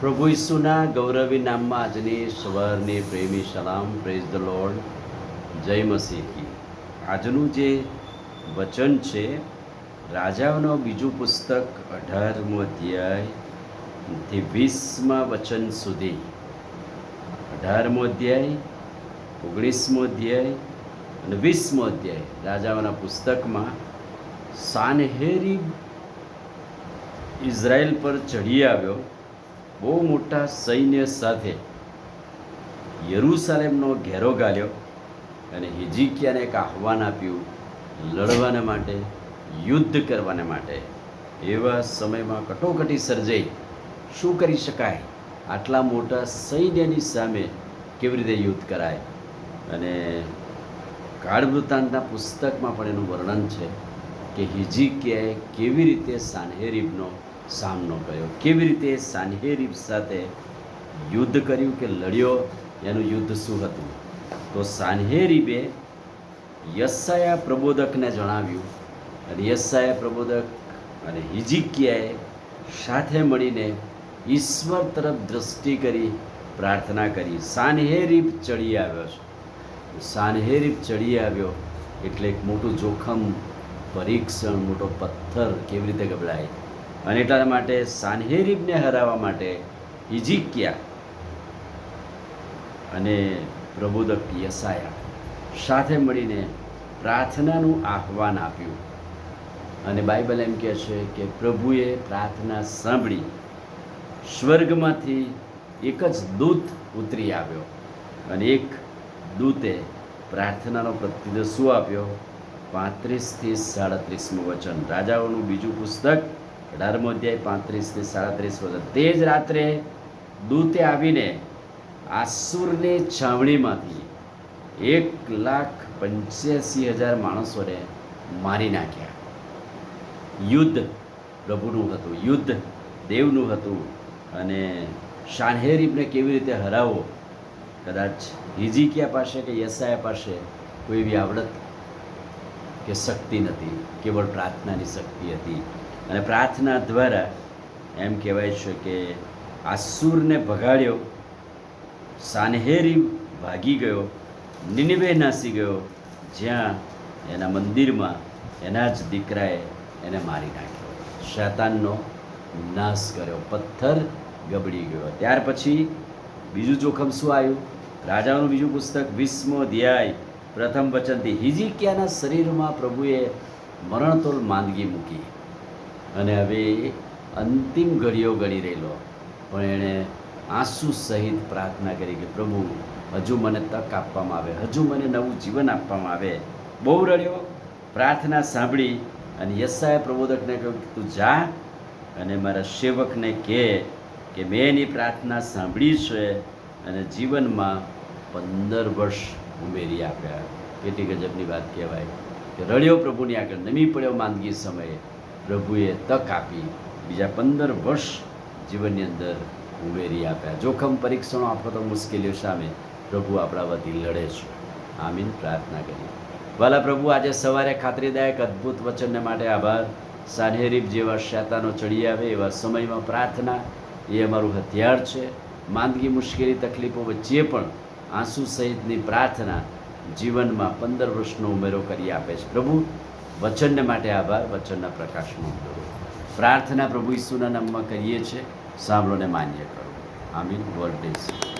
પ્રભુ ઈસુના ગૌરવી નામમાં આજની સવારની પ્રેમી સલામ. Praise the lord. જય મસીહી. આજનું જે વચન છે રાજાઓનો બીજું પુસ્તક 18મો અધ્યાયથી 20મા વચન સુધી. 18મો અધ્યાય, 19મો અધ્યાય અને 20મો અધ્યાય રાજાઓના પુસ્તકમાં સાનહેરીબ ઇઝરાયલ પર ચઢી આવ્યો બહુ મોટા સૈન્ય સાથે, યરૂશાલેમનો ઘેરો ગાલ્યો અને હિજકિયાને એક આહ્વાન આપ્યું લડવાને માટે, યુદ્ધ કરવાને માટે. એવા સમયમાં કટોકટી સર્જાઈ. શું કરી શકાય? આટલા મોટા સૈન્યની સામે કેવી રીતે યુદ્ધ કરાય? અને કાળવૃત્તાંતના પુસ્તકમાં પણ એનું વર્ણન છે કે હિજકિયાએ કેવી રીતે સાનહેરીબનો સામનો કર્યો, કેવી રીતે સાનહેરીબ સાથે યુદ્ધ કર્યું કે લડ્યો, એનું યુદ્ધ શું હતું. તો સાનહેરીબે યશાયા પ્રબોધકને જણાવ્યું અને યશાયા પ્રબોધક અને હિજકિયાએ સાથે મળીને ઈશ્વર તરફ દ્રષ્ટિ કરી પ્રાર્થના કરી. સાનહેરીબ ચડી આવ્યો છે. સાનહેરીબ ચડી આવ્યો એટલે એક મોટું જોખમ, પરીક્ષણ, મોટો પથ્થર કેવી રીતે ગબડાય. અને એટલા માટે સાનહેરીબને હરાવવા માટે હિજકિયા અને પ્રબોધક યશાયા સાથે મળીને પ્રાર્થનાનું આહ્વાન આપ્યું. અને બાઇબલ એમ કહે છે કે પ્રભુએ પ્રાર્થના સાંભળી. સ્વર્ગમાંથી એક જ દૂત ઉતરી આવ્યો અને એક દૂતે પ્રાર્થનાનો પ્રત્યુત્તર શું આપ્યો? 35થી 37મું વચન. રાજાઓનું બીજું પુસ્તક 18મો અધ્યાય 35થી 37 વચન. તે જ રાત્રે દૂતે આવીને આસુરની છાવણીમાંથી 1,85,000 માણસોને મારી નાખ્યા. યુદ્ધ પ્રભુનું હતું, યુદ્ધ દેવનું હતું. અને સાનહેરીબને કેવી રીતે હરાવવો? કદાચ હિજકિયા પાસે કે યશાયા પાસે કોઈ એવી આવડત કે શક્તિ નથી, કેવળ પ્રાર્થનાની શક્તિ હતી. અને પ્રાર્થના દ્વારા એમ કહેવાય છે કે આસુરને ભગાડ્યો. સાનહેરીબ ભાગી ગયો, નિનિવે નાસી ગયો, જ્યાં એના મંદિરમાં એના જ દીકરાએ એને મારી નાખ્યો, શૈતાનનો નાશ કર્યો, પથ્થર ગબડી ગયો. ત્યાર પછી બીજું જોખમ શું આવ્યું? રાજાઓનું બીજું પુસ્તક 20મો અધ્યાય પ્રથમ વચનથી. હિજકિયાના શરીરમાં પ્રભુએ મરણતોલ માંદગી મૂકી અને હવે અંતિમ ઘડીઓ ગળી રહેલો, પણ એણે આંસુ સહિત પ્રાર્થના કરી કે પ્રભુ હજુ મને તક આપવામાં આવે, હજુ મને નવું જીવન આપવામાં આવે. બહુ રડ્યો, પ્રાર્થના સાંભળી અને યશાયા પ્રબોધકને કહ્યું કે તું જા અને મારા સેવકને કહે કે મેં એની પ્રાર્થના સાંભળી છે અને જીવનમાં 15 વર્ષ ઉમેરી આપ્યા. કેટલી ગજબની વાત કહેવાય કે રડ્યો પ્રભુની આગળ, નમી પડ્યો માંદગી સમયે, પ્રભુએ તક આપી, બીજા 15 વર્ષ જીવનની અંદર ઉમેરી આપ્યા. જોખમ, પરીક્ષણો, આફતો, મુશ્કેલીઓ સામે પ્રભુ આપણા વતી લડે છે. આમીન. પ્રાર્થના કરીએ. વાલા પ્રભુ, આજે સવારે ખાતરીદાયક અદ્ભુત વચનને માટે આભાર. સાનહેરીબ જેવા શૈતાનો ચડી આવે એવા સમયમાં પ્રાર્થના એ અમારું હથિયાર છે. માંદગી, મુશ્કેલી, તકલીફો વચ્ચે પણ આંસુ સહિતની પ્રાર્થના જીવનમાં 15 વર્ષનો ઉમેરો કરી આપે છે. પ્રભુ, વચનને માટે આભાર. વચનના પ્રકાશમાં પ્રાર્થના પ્રભુ ઈસુના નામમાં કરીએ છીએ. સાંભળોને માન્ય કરો. આમીન. God bless you.